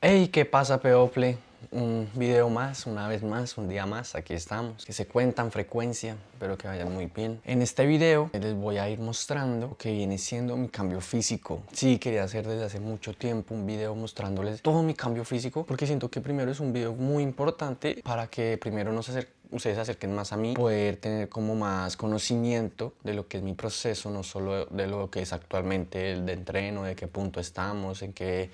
Hey, ¿qué pasa, People? Un video más, una vez más, un día más, aquí estamos. Que se cuentan frecuencia, espero que vayan muy bien. En este video les voy a ir mostrando lo que viene siendo mi cambio físico. Sí, quería hacer desde hace mucho tiempo un video mostrándoles todo mi cambio físico, porque siento que primero es un video muy importante para que primero ustedes se acerquen más a mí, poder tener como más conocimiento de lo que es mi proceso, no solo de lo que es actualmente el de entreno, de qué punto estamos, en qué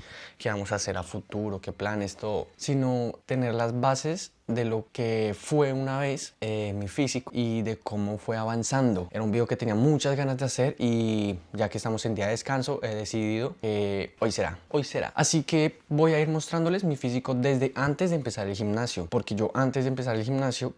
vamos a hacer a futuro, qué planes, todo, sino tener las bases de lo que fue una vez mi físico y de cómo fue avanzando. Era un video que tenía muchas ganas de hacer y ya que estamos en día de descanso he decidido que hoy será. Así que voy a ir mostrándoles mi físico desde antes de empezar el gimnasio, porque yo antes de empezar el gimnasio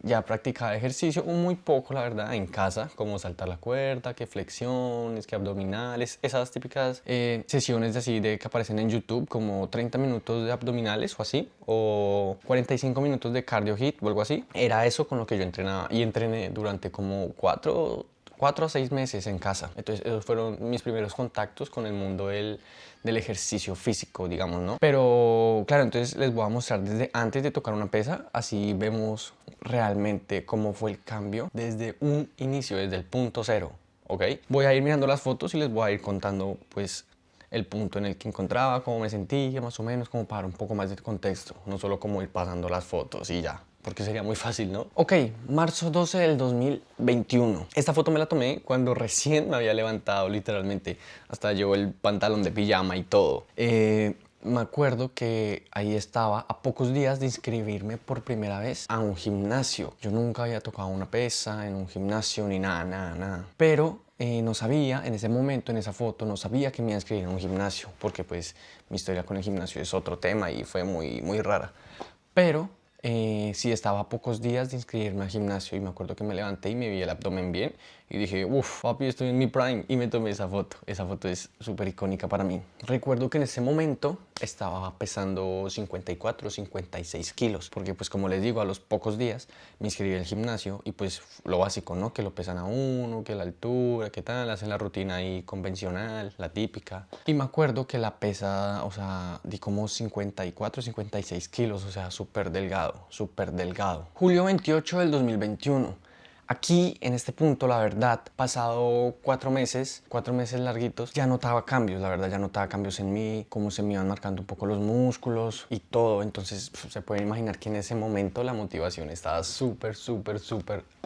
ya practicaba ejercicio muy poco, la verdad, en casa, como saltar la cuerda, que flexiones, que abdominales, esas típicas sesiones de así de que aparecen en YouTube, como 30 minutos de abdominales o así, o 45 minutos de cardio hit o algo así. Era eso con lo que yo entrenaba y entrené durante como 4 a 6 meses en casa. Entonces esos fueron mis primeros contactos con el mundo del ejercicio físico, digamos, ¿no? Pero claro, entonces les voy a mostrar desde antes de tocar una pesa, así vemos realmente cómo fue el cambio desde un inicio, desde el punto cero, ¿ok? Voy a ir mirando las fotos y les voy a ir contando pues el punto en el que encontraba, cómo me sentía más o menos, como para un poco más de contexto, no solo como ir pasando las fotos y ya, porque sería muy fácil, ¿no? Ok, marzo 12 del 2021. Esta foto me la tomé cuando recién me había levantado, literalmente. Hasta llevo el pantalón de pijama y todo. Me acuerdo que ahí estaba a pocos días de inscribirme por primera vez a un gimnasio. Yo nunca había tocado una pesa en un gimnasio ni nada. Pero no sabía, en ese momento, en esa foto, no sabía que me iba a inscribir en un gimnasio, porque pues mi historia con el gimnasio es otro tema y fue muy rara. Pero sí estaba a pocos días de inscribirme al gimnasio y me acuerdo que me levanté y me vi el abdomen bien y dije, uff, papi, estoy en mi prime, y me tomé esa foto. Esa foto es súper icónica para mí. Recuerdo que en ese momento estaba pesando 54, 56 kilos, porque pues como les digo, a los pocos días me inscribí al gimnasio y pues lo básico, ¿no? Que lo pesan a uno, que la altura, que tal, hacen la rutina ahí convencional, la típica. Y me acuerdo que la pesa, o sea, di como 54, 56 kilos, o sea, súper delgado, súper delgado. Julio 28 del 2021. Aquí, en este punto, la verdad, pasado 4 meses larguitos, ya notaba cambios, la verdad, ya notaba cambios en mí, cómo se me iban marcando un poco los músculos y todo. Entonces, se pueden imaginar que en ese momento la motivación estaba súper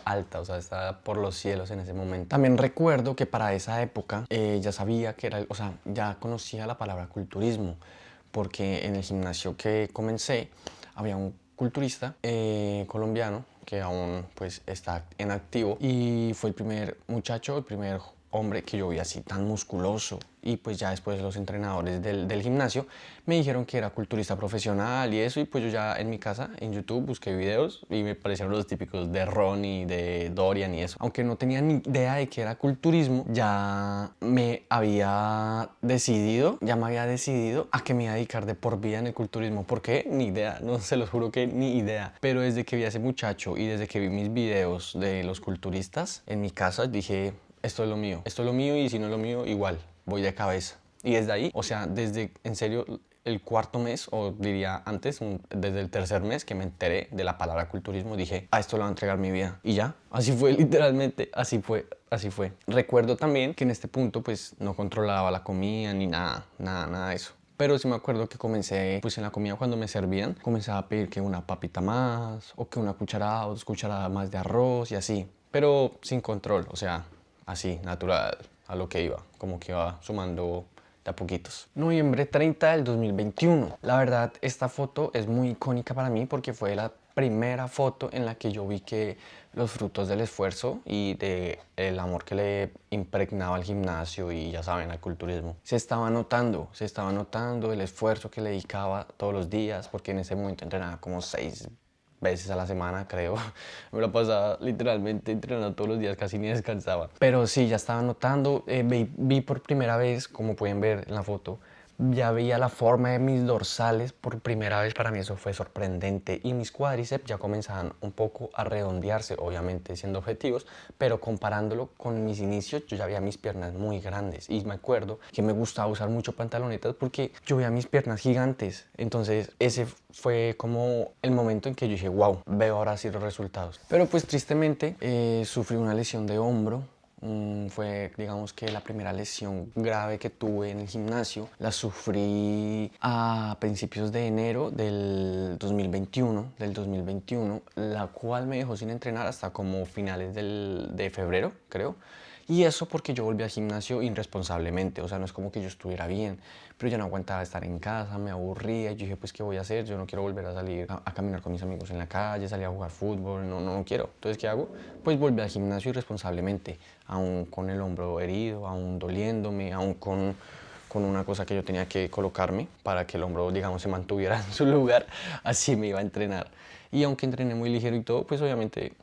alta, o sea, estaba por los cielos en ese momento. También recuerdo que para esa época ya sabía que era, o sea, ya conocía la palabra culturismo, porque en el gimnasio que comencé había un culturista colombiano que aún pues está en activo y fue el primer muchacho, el primer hombre que yo vi así tan musculoso. Y pues ya después los entrenadores del gimnasio me dijeron que era culturista profesional y eso, y pues yo ya en mi casa en YouTube busqué videos y me parecieron los típicos de Ronnie, de Dorian y eso. Aunque no tenía ni idea de que era culturismo, ya me había decidido a que me iba a dedicar de por vida en el culturismo. ¿Por qué? Ni idea, no se los juro que ni idea. Pero desde que vi a ese muchacho y desde que vi mis videos de los culturistas en mi casa, dije, esto es lo mío, y si no es lo mío, igual, voy de cabeza. Y desde ahí, o sea, desde, en serio, el cuarto mes, o diría antes, desde el tercer mes que me enteré de la palabra culturismo, dije, a esto le voy a entregar mi vida. Y ya, así fue, literalmente, así fue. Recuerdo también que en este punto, pues, no controlaba la comida ni nada de eso. Pero sí me acuerdo que comencé, pues en la comida cuando me servían, comenzaba a pedir que una papita más, o que una cucharada o 2 cucharadas más de arroz y así. Pero sin control, o sea, así, natural, a lo que iba, como que iba sumando de a poquitos. Noviembre 30 del 2021. La verdad, esta foto es muy icónica para mí porque fue la primera foto en la que yo vi que los frutos del esfuerzo y del amor que le impregnaba al gimnasio y ya saben, al culturismo, se estaba notando el esfuerzo que le dedicaba todos los días, porque en ese momento entrenaba como 6 veces a la semana, creo. Me lo pasaba literalmente entrenando todos los días, casi ni descansaba. Pero sí, ya estaba notando, vi por primera vez, como pueden ver en la foto, ya veía la forma de mis dorsales por primera vez. Para mí eso fue sorprendente, y mis cuádriceps ya comenzaban un poco a redondearse, obviamente siendo objetivos, pero comparándolo con mis inicios, yo ya veía mis piernas muy grandes, y me acuerdo que me gustaba usar mucho pantalonetas porque yo veía mis piernas gigantes. Entonces ese fue como el momento en que yo dije, wow, veo ahora sí los resultados. Pero pues tristemente sufrí una lesión de hombro. Fue, digamos, que la primera lesión grave que tuve en el gimnasio. La sufrí a principios de enero del 2021, la cual me dejó sin entrenar hasta como finales de febrero, creo. Y eso porque yo volví al gimnasio irresponsablemente. O sea, no es como que yo estuviera bien, pero ya no aguantaba estar en casa, me aburría. Yo dije, pues, ¿qué voy a hacer? Yo no quiero volver a salir a caminar con mis amigos en la calle, salir a jugar fútbol, no quiero. Entonces, ¿qué hago? Pues volví al gimnasio irresponsablemente, aún con el hombro herido, aún doliéndome, aún con una cosa que yo tenía que colocarme para que el hombro, digamos, se mantuviera en su lugar. Así me iba a entrenar. Y aunque entrené muy ligero y todo, pues obviamente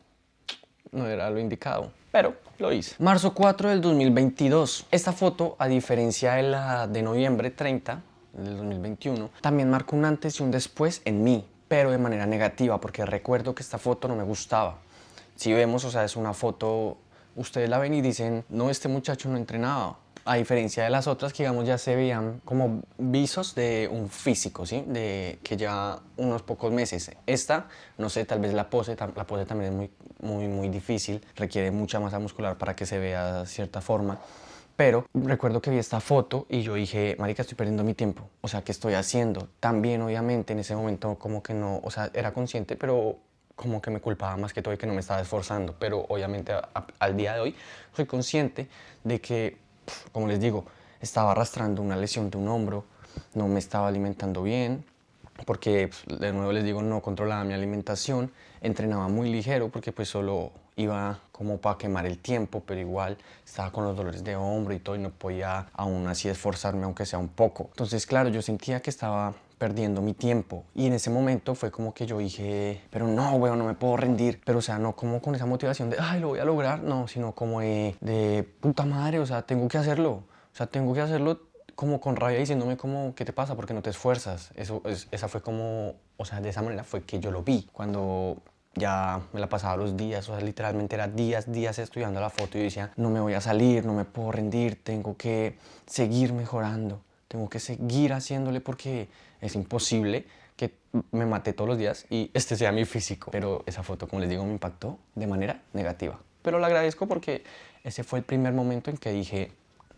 no era lo indicado, pero lo hice. Marzo 4 del 2022. Esta foto, a diferencia de la de noviembre 30 del 2021, también marcó un antes y un después en mí, pero de manera negativa, porque recuerdo que esta foto no me gustaba. Si vemos, o sea, es una foto, ustedes la ven y dicen, no, este muchacho no entrenaba. A diferencia de las otras que, digamos, ya se veían como visos de un físico, ¿sí? De que ya unos pocos meses. Esta, no sé, tal vez la pose también es muy difícil, requiere mucha masa muscular para que se vea de cierta forma. Pero recuerdo que vi esta foto y yo dije, marica, estoy perdiendo mi tiempo. O sea, ¿qué estoy haciendo? También, obviamente, en ese momento como que no, o sea, era consciente, pero como que me culpaba más que todo y que no me estaba esforzando. Pero obviamente al día de hoy soy consciente de que, como les digo, estaba arrastrando una lesión de un hombro, no me estaba alimentando bien, porque de nuevo les digo, no controlaba mi alimentación, entrenaba muy ligero porque pues solo iba como para quemar el tiempo, pero igual estaba con los dolores de hombro y todo y no podía aún así esforzarme aunque sea un poco. Entonces, claro, yo sentía que estaba perdiendo mi tiempo, y en ese momento fue como que yo dije, pero no, weón, no me puedo rendir. Pero o sea, no como con esa motivación de, ay, lo voy a lograr, no, sino como de puta madre, o sea, tengo que hacerlo. O sea, tengo que hacerlo, como con rabia, diciéndome como, ¿qué te pasa? ¿Por qué no te esfuerzas? Esa fue como, o sea, de esa manera fue que yo lo vi. Cuando ya me la pasaba los días, o sea, literalmente era días estudiando la foto, y yo decía, no me voy a salir, no me puedo rendir, tengo que seguir mejorando, tengo que seguir haciéndole, porque es imposible que me mate todos los días y este sea mi físico. Pero esa foto, como les digo, me impactó de manera negativa. Pero la agradezco porque ese fue el primer momento en que dije,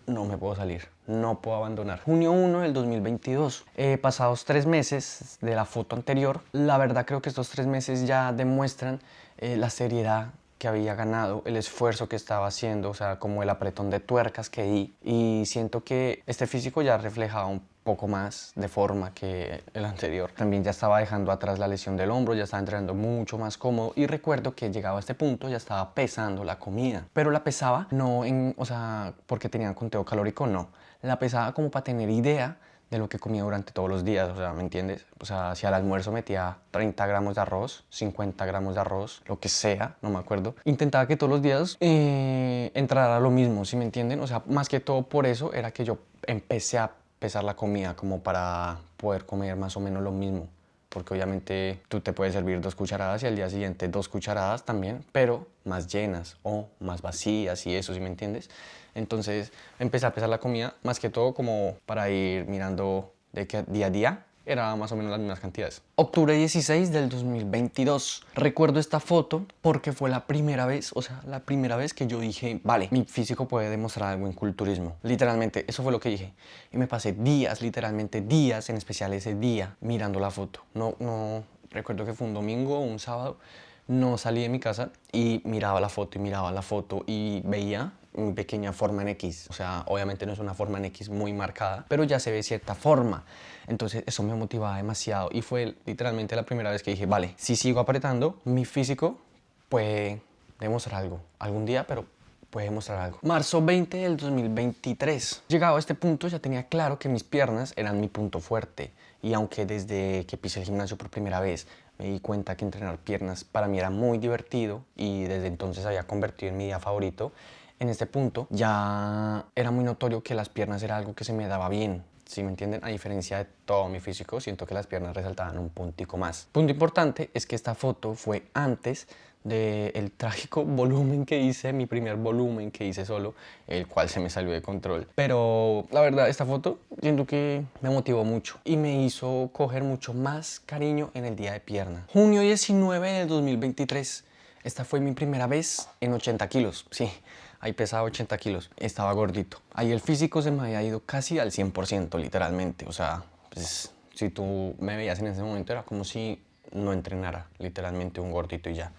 no me puedo salir, no puedo abandonar. Junio 1 del 2022. Pasados 3 meses de la foto anterior, la verdad creo que estos 3 meses ya demuestran la seriedad que había ganado, el esfuerzo que estaba haciendo, o sea, como el apretón de tuercas que di. Y siento que este físico ya reflejaba un poco más de forma que el anterior. También ya estaba dejando atrás la lesión del hombro, ya estaba entrenando mucho más cómodo, y recuerdo que llegado a este punto ya estaba pesando la comida, pero la pesaba no en, o sea, porque tenía conteo calórico, no, la pesaba como para tener idea de lo que comía durante todos los días, o sea, ¿me entiendes? O sea, si al almuerzo metía 30 gramos de arroz, 50 gramos de arroz, lo que sea, no me acuerdo. Intentaba que todos los días entrara lo mismo, ¿sí me entienden? O sea, más que todo por eso era que yo empecé a pesar la comida, como para poder comer más o menos lo mismo. Porque obviamente tú te puedes servir 2 cucharadas y al día siguiente 2 cucharadas también, pero más llenas o más vacías y eso, ¿sí me entiendes? Entonces empecé a pesar la comida más que todo como para ir mirando de que día a día era más o menos las mismas cantidades. Octubre 16 del 2022. Recuerdo esta foto porque fue la primera vez, o sea, la primera vez que yo dije, vale, mi físico puede demostrar algo en culturismo. Literalmente, eso fue lo que dije. Y me pasé días, literalmente días, en especial ese día, mirando la foto. Recuerdo que fue un domingo o un sábado. No salí de mi casa y miraba la foto y miraba la foto y veía mi pequeña forma en X. O sea, obviamente no es una forma en X muy marcada, pero ya se ve cierta forma. Entonces eso me motivaba demasiado y fue literalmente la primera vez que dije, vale, si sigo apretando, mi físico puede demostrar algo algún día, pero puede demostrar algo. Marzo 20 del 2023. Llegado a este punto ya tenía claro que mis piernas eran mi punto fuerte, y aunque desde que pisé el gimnasio por primera vez me di cuenta que entrenar piernas para mí era muy divertido y desde entonces había convertido en mi día favorito, en este punto ya era muy notorio que las piernas era algo que se me daba bien. ¿Sí me entienden? A diferencia de todo mi físico, siento que las piernas resaltaban un puntico más. Punto importante es que esta foto fue antes del trágico volumen que hice, mi primer volumen que hice solo, el cual se me salió de control. Pero la verdad, esta foto siento que me motivó mucho y me hizo coger mucho más cariño en el día de pierna. Junio 19 del 2023. Esta fue mi primera vez en 80 kilos, sí. Ahí pesaba 80 kilos, estaba gordito. Ahí el físico se me había ido casi al 100%, literalmente. O sea, pues, si tú me veías en ese momento era como si no entrenara, literalmente un gordito y ya.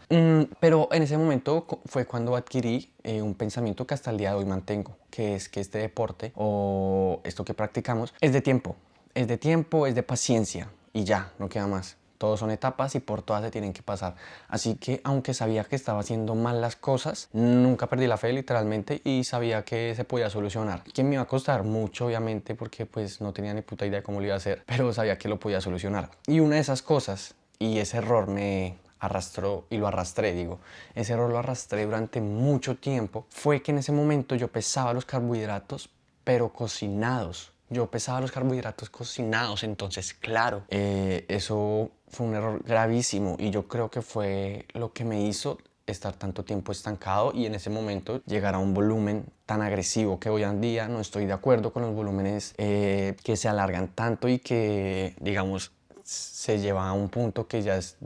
Pero en ese momento fue cuando adquirí un pensamiento que hasta el día de hoy mantengo, que es que este deporte o esto que practicamos es de tiempo. Es de tiempo, es de paciencia y ya, no queda más. Todos son etapas y por todas se tienen que pasar. Así que aunque sabía que estaba haciendo mal las cosas, nunca perdí la fe literalmente y sabía que se podía solucionar. Que me iba a costar mucho obviamente porque pues no tenía ni puta idea de cómo lo iba a hacer, pero sabía que lo podía solucionar. Y una de esas cosas y ese error me arrastró y lo arrastré, digo, ese error lo arrastré durante mucho tiempo, fue que en ese momento yo pesaba los carbohidratos pero cocinados. Yo pesaba los carbohidratos cocinados, entonces claro, eso fue un error gravísimo y yo creo que fue lo que me hizo estar tanto tiempo estancado y en ese momento llegar a un volumen tan agresivo que hoy en día no estoy de acuerdo con los volúmenes que se alargan tanto y que, digamos, se lleva a un punto que ya es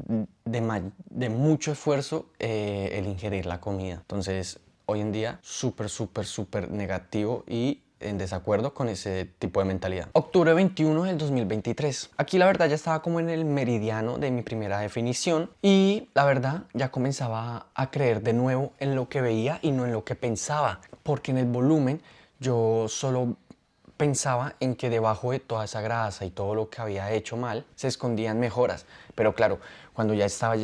de mucho esfuerzo el ingerir la comida. Entonces, hoy en día, súper negativo y en desacuerdo con ese tipo de mentalidad. Octubre 21 del 2023. Aquí la verdad ya estaba como en el meridiano de mi primera definición y la verdad ya comenzaba a creer de nuevo en lo que veía y no en lo que pensaba, porque en el volumen yo solo pensaba en que debajo de toda esa grasa y todo lo que había hecho mal se escondían mejoras. Pero claro, cuando ya estaba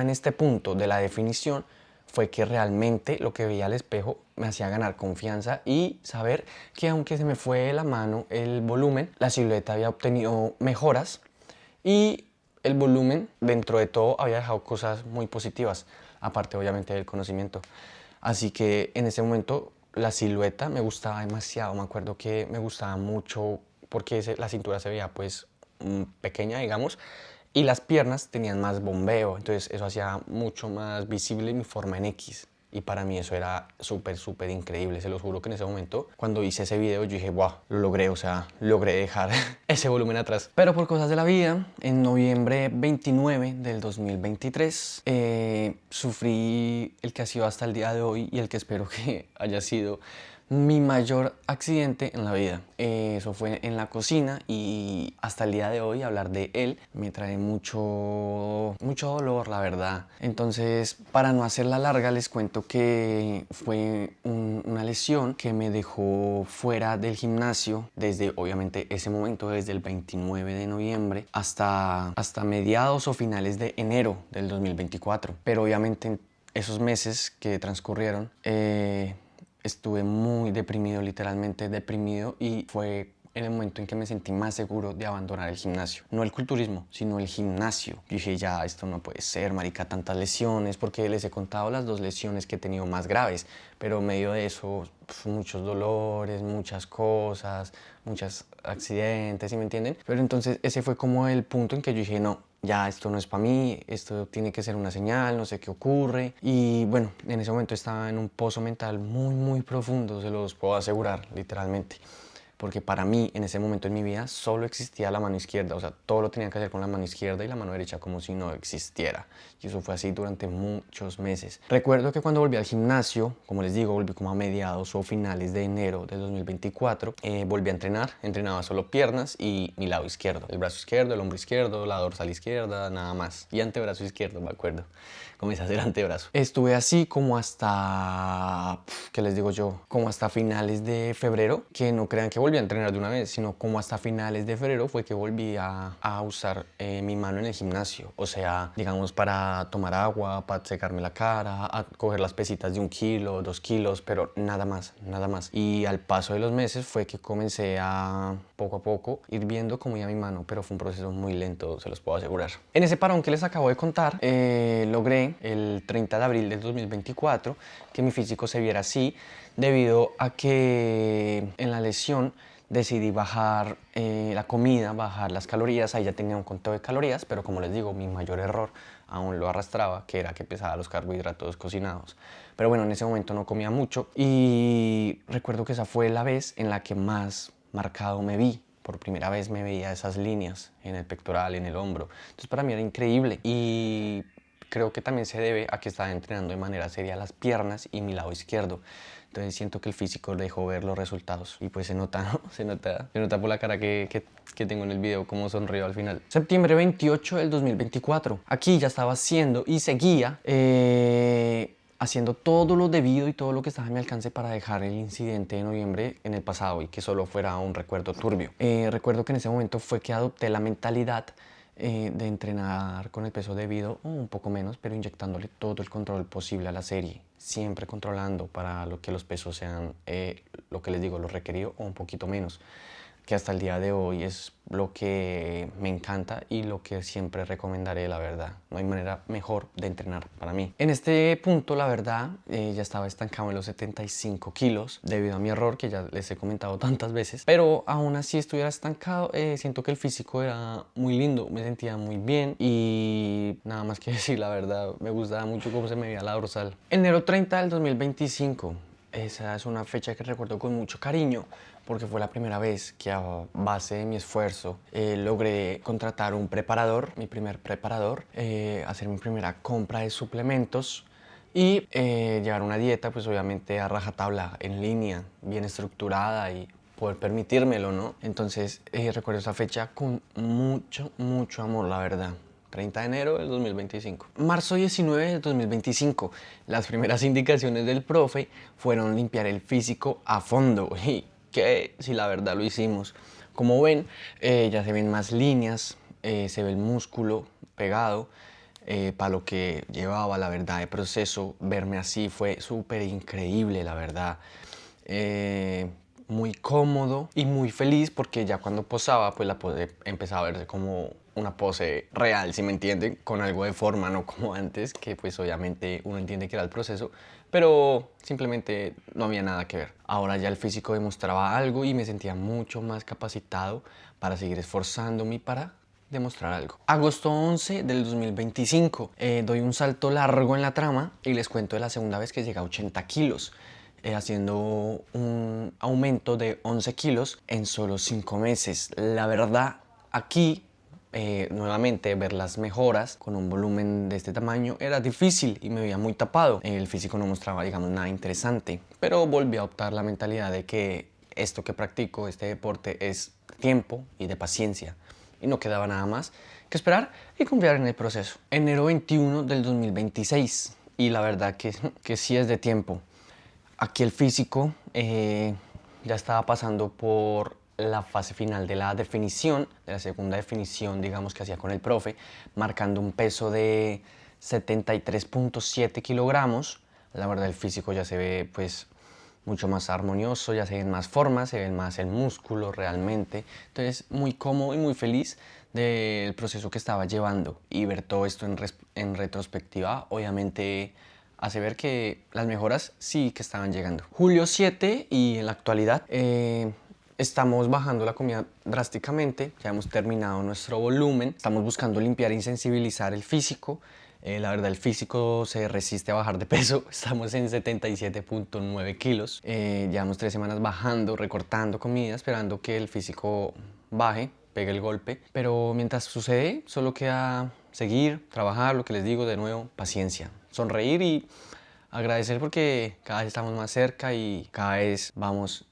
en este punto de la definición, fue que realmente lo que veía al espejo me hacía ganar confianza y saber que aunque se me fue de la mano el volumen, la silueta había obtenido mejoras y el volumen dentro de todo había dejado cosas muy positivas, aparte obviamente del conocimiento. Así que en ese momento la silueta me gustaba demasiado, me acuerdo que me gustaba mucho porque la cintura se veía pues pequeña, digamos, y las piernas tenían más bombeo, entonces eso hacía mucho más visible mi forma en X. Y para mí eso era súper increíble, se los juro que en ese momento, cuando hice ese video, yo dije, wow, lo logré, o sea, logré dejar ese volumen atrás. Pero por cosas de la vida, en noviembre 29 del 2023, sufrí el que ha sido hasta el día de hoy y el que espero que haya sido mi mayor accidente en la vida. Eso fue en la cocina y hasta el día de hoy hablar de él me trae mucho dolor, la verdad. Entonces, para no hacerla larga, les cuento que fue una lesión que me dejó fuera del gimnasio desde, obviamente, ese momento, desde el 29 de noviembre hasta mediados o finales de enero del 2024. Pero obviamente en esos meses que transcurrieron, estuve muy deprimido, literalmente deprimido, y fue en el momento en que me sentí más seguro de abandonar el gimnasio. No el culturismo, sino el gimnasio. Yo dije, ya, esto no puede ser, marica, tantas lesiones, porque les he contado las 2 lesiones que he tenido más graves, pero en medio de eso, muchos dolores, muchas cosas, muchos accidentes, ¿sí me entienden? Pero entonces ese fue como el punto en que yo dije, no, ya esto no es para mí, esto tiene que ser una señal, no sé qué ocurre. Y bueno, en ese momento estaba en un pozo mental muy profundo, se los puedo asegurar, literalmente. Porque para mí, en ese momento en mi vida, solo existía la mano izquierda. O sea, todo lo tenía que hacer con la mano izquierda y la mano derecha como si no existiera. Y eso fue así durante muchos meses. Recuerdo que cuando volví al gimnasio, como les digo, volví como a mediados o finales de enero del 2024, volví a entrenar. Entrenaba solo piernas y mi lado izquierdo. El brazo izquierdo, el hombro izquierdo, la dorsal izquierda, nada más. Y antebrazo izquierdo, me acuerdo. Comencé a hacer antebrazo. Estuve así como hasta, ¿qué les digo yo? Como hasta finales de febrero, que no crean que volví a entrenar de una vez, sino como hasta finales de febrero fue que volví a usar mi mano en el gimnasio. O sea, digamos para tomar agua, para secarme la cara, a coger las pesitas de 1 kilo, 2 kilos, pero nada más, nada más. Y al paso de los meses fue que comencé a poco a poco ir viendo cómo iba mi mano, pero fue un proceso muy lento, se los puedo asegurar. En ese parón que les acabo de contar, logré el 30 de abril del 2024 que mi físico se viera así debido a que en la lesión decidí bajar la comida, bajar las calorías. Ahí ya tenía un conteo de calorías, pero como les digo, mi mayor error aún lo arrastraba, que era que pesaba los carbohidratos cocinados. Pero bueno, en ese momento no comía mucho y recuerdo que esa fue la vez en la que más marcado me vi. Por primera vez me veía esas líneas en el pectoral, en el hombro. Entonces para mí era increíble y creo que también se debe a que estaba entrenando de manera seria las piernas y mi lado izquierdo. Entonces siento que el físico dejó ver los resultados y pues se nota, ¿no? Se nota por la cara que tengo en el video cómo sonrío al final. Septiembre 28 del 2024. Aquí ya estaba haciendo y seguía haciendo todo lo debido y todo lo que estaba a mi alcance para dejar el incidente de noviembre en el pasado y que solo fuera un recuerdo turbio. Recuerdo que en ese momento fue que adopté la mentalidad de entrenar con el peso debido, o un poco menos, pero inyectándole todo el control posible a la serie, siempre controlando para lo que los pesos sean lo que les digo, lo requerido o un poquito menos, que hasta el día de hoy es lo que me encanta y lo que siempre recomendaré, la verdad. No hay manera mejor de entrenar para mí. En este punto, la verdad, ya estaba estancado en los 75 kilos debido a mi error que ya les he comentado tantas veces. Pero aún así estuviera estancado, siento que el físico era muy lindo, me sentía muy bien y nada más que decir, la verdad, me gustaba mucho cómo se me veía la dorsal. Enero 30 del 2025. Esa es una fecha que recuerdo con mucho cariño porque fue la primera vez que a base de mi esfuerzo logré contratar un preparador, mi primer preparador, hacer mi primera compra de suplementos y llevar una dieta pues obviamente a rajatabla, en línea, bien estructurada y poder permitírmelo, ¿no? Entonces recuerdo esa fecha con mucho amor, la verdad. 30 de enero del 2025. Marzo 19 del 2025. Las primeras indicaciones del profe fueron limpiar el físico a fondo. Y que si la verdad lo hicimos. Como ven, ya se ven más líneas, se ve el músculo pegado. Para lo que llevaba, la verdad, de proceso, verme así fue súper increíble, la verdad. Muy cómodo y muy feliz porque ya cuando posaba, pues la pose empezaba a verse como una pose real, si me entienden, con algo de forma, no como antes, que pues obviamente uno entiende que era el proceso, pero simplemente no había nada que ver. Ahora ya el físico demostraba algo y me sentía mucho más capacitado para seguir esforzándome para demostrar algo. Agosto 11 del 2025. Doy un salto largo en la trama y les cuento de la segunda vez que llegué a 80 kilos. Haciendo un aumento de 11 kilos en solo 5 meses. La verdad, aquí nuevamente ver las mejoras con un volumen de este tamaño era difícil y me veía muy tapado. El físico no mostraba, digamos, nada interesante, pero volví a adoptar la mentalidad de que esto que practico, este deporte, es tiempo y de paciencia. Y no quedaba nada más que esperar y confiar en el proceso. Enero 21 del 2026. Y la verdad que sí es de tiempo. Aquí el físico ya estaba pasando por la fase final de la definición, de la segunda definición, digamos, que hacía con el profe, marcando un peso de 73.7 kilogramos. La verdad el físico ya se ve pues mucho más armonioso, ya se ven más formas, se ven más el músculo realmente. Entonces muy cómodo y muy feliz del proceso que estaba llevando y ver todo esto en retrospectiva, obviamente hace ver que las mejoras sí que estaban llegando. Julio 7 y en la actualidad estamos bajando la comida drásticamente, ya hemos terminado nuestro volumen, estamos buscando limpiar e insensibilizar el físico. La verdad el físico se resiste a bajar de peso, estamos en 77.9 kilos, llevamos 3 semanas bajando, recortando comida, esperando que el físico baje, pegue el golpe, pero mientras sucede solo queda seguir, trabajar, lo que les digo de nuevo, paciencia, sonreír y agradecer porque cada vez estamos más cerca y cada vez vamos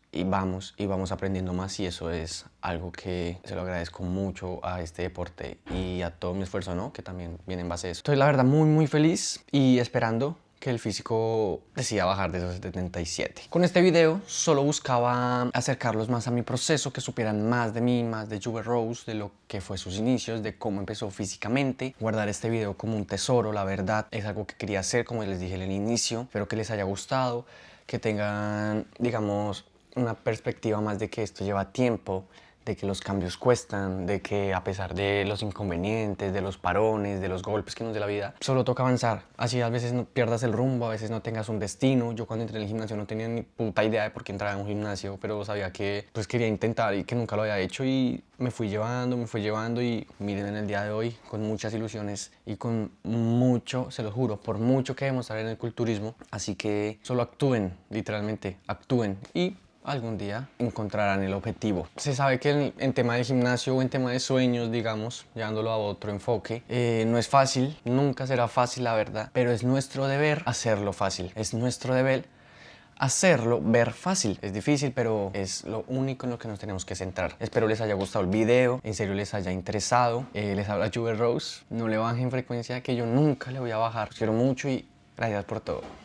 aprendiendo más y eso es algo que se lo agradezco mucho a este deporte y a todo mi esfuerzo, ¿no? Que también viene en base a eso. Estoy la verdad muy feliz y esperando que el físico decida bajar de esos 77. Con este video solo buscaba acercarlos más a mi proceso, que supieran más de mí, más de Juve Rose, de lo que fue sus inicios, de cómo empezó físicamente. Guardar este video como un tesoro, la verdad, es algo que quería hacer, como les dije en el inicio. Espero que les haya gustado, que tengan, digamos, una perspectiva más de que esto lleva tiempo, de que los cambios cuestan, de que a pesar de los inconvenientes, de los parones, de los golpes que nos dé la vida, solo toca avanzar. Así a veces no pierdas el rumbo, a veces no tengas un destino. Yo cuando entré en el gimnasio no tenía ni puta idea de por qué entraba en un gimnasio, pero sabía que pues quería intentar y que nunca lo había hecho, y me fui llevando y miren en el día de hoy con muchas ilusiones y con mucho, se lo juro, por mucho que demostrar en el culturismo. Así que solo actúen, literalmente actúen, y algún día encontrarán el objetivo. Se sabe que en tema de gimnasio o en tema de sueños, digamos, llevándolo a otro enfoque, no es fácil, nunca será fácil, la verdad, pero es nuestro deber hacerlo fácil, es nuestro deber hacerlo ver fácil. Es difícil, pero es lo único en lo que nos tenemos que centrar. Espero les haya gustado el video, en serio les haya interesado. Les habla Juve Rose. No le bajen frecuencia, que yo nunca le voy a bajar. Los quiero mucho y gracias por todo.